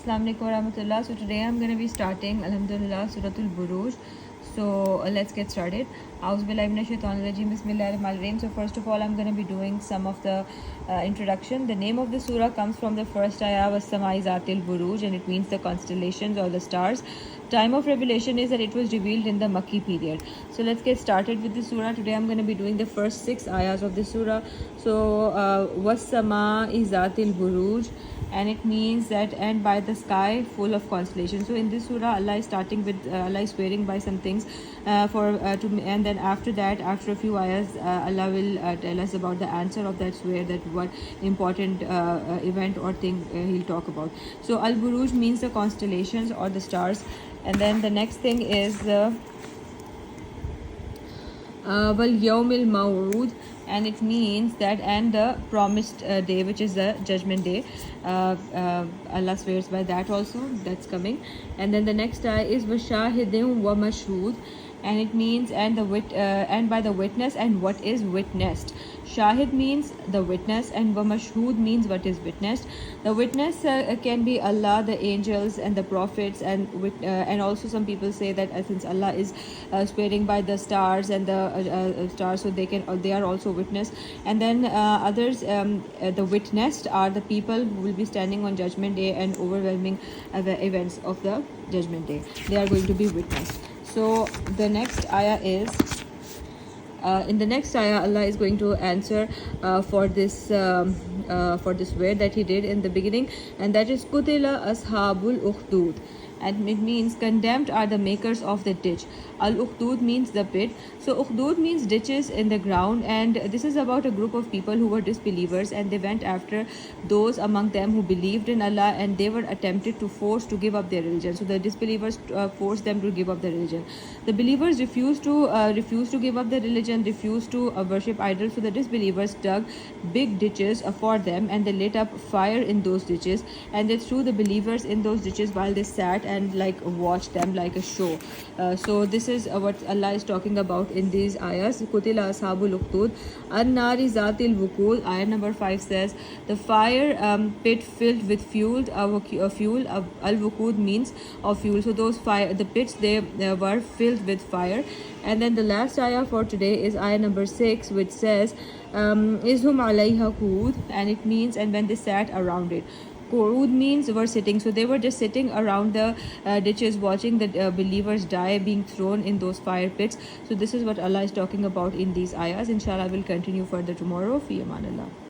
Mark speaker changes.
Speaker 1: Assalamu alaikum warahmatullah. So today I'm going to be starting Alhamdulillah Suratul Buruj. So let's get started. Auzubillahi minash shaitanir rajeem. Bismillahirrahmanirrahim. So first of all I'm going to be doing some of the introduction. The name of the surah comes from the first ayah was-samai zatil buruj, and it means the constellations or the stars. Time of revelation is that it was revealed in the Makki period. So let's get started with the surah. Today I'm going to be doing the first 6 ayahs of the surah. So was-samai zatil buruj, and it means that and by the sky full of constellations. So in this surah Allah is starting with Allah is swearing by some things and then after that, after a few ayahs, Allah will tell us about the answer of that swear, that what important event or thing he'll talk about. So al buruj means the constellations or the stars, and then the next thing is wal yawmil maw'ud, and it means that and the promised day, which is the judgment day. Allah swears by that also, that's coming. And then the next is washahidin wa mashhud, and it means and by the witness and what is witnessed. Shahid means the witness, and mashhud means what is witnessed. The witness can be Allah, the angels, and the prophets, and also some people say that since Allah is swearing by the stars and the stars, so they are also witness. And then others, the witnessed are the people who will be standing on Judgment Day and overwhelming the events of the Judgment Day. They are going to be witnessed. So the next ayah is in the next ayah Allah is going to answer for this word that he did in the beginning, and that is Qutila ashabul ukhdud, and it means condemned are the makers of the ditch. Al ukhdud means the pit. So ukhdud means ditches in the ground, and this is about a group of people who were disbelievers, and they went after those among them who believed in Allah, and they were attempted to force to give up their religion. So the disbelievers forced them to give up their religion. The believers refused to give up their religion, refused to worship idols. So the disbelievers dug big ditches for them, and they lit up fire in those ditches, and they threw the believers in those ditches while they sat and watched them like a show. So this is what Allah is talking about in these ayahs. Qutila ashabul ukhdud an-nari zatil wuqud. Ayah number 5 says the fire pit filled with fuel. Al-wuqud means of fuel. So those fire, the pits, they were filled with fire. And then the last ayah for today is ayah number 6, which says izhum alayha qud, and it means and when they sat around it. Qurud means were sitting, so they were just sitting around the ditches watching the believers die, being thrown in those fire pits. So this is what Allah is talking about in these ayahs. Inshallah, I will continue further tomorrow. Fi amanillah.